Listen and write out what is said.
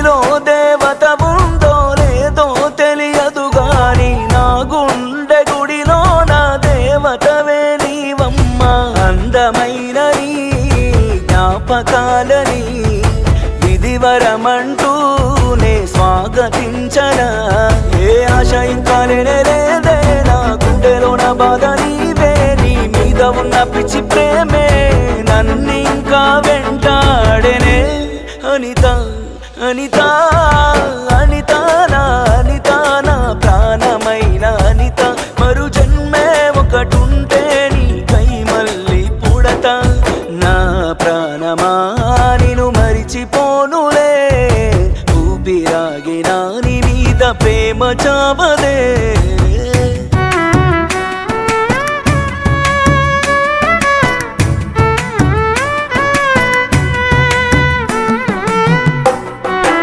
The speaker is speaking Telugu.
నీలో దేవత ఉందో లేదో తెలియదు గాని నా గుండె గుడిలో నా దేవతవే నీవమ్మ అందమైన నీ జ్ఞాపకాలని విధివరమంటూ నే స్వాగతించనా ఏ ఆశ ఇంకా లేదే నా గుండెలో నా బాధ నీవే నీ మీద ఉన్న పిచ్చి ప్రేమే నన్నింకా వెంటాడెనే అనిత అనిత అనిత నా అనిత నా ప్రాణమైన అనిత మరు జన్మే ఒకటుంటే నీకై మళ్ళీ పుడతా నా ప్రాణమా నిన్ను మరిచిపోనులే ఊపిరాగినా నీ మీద ప్రేమ చావదే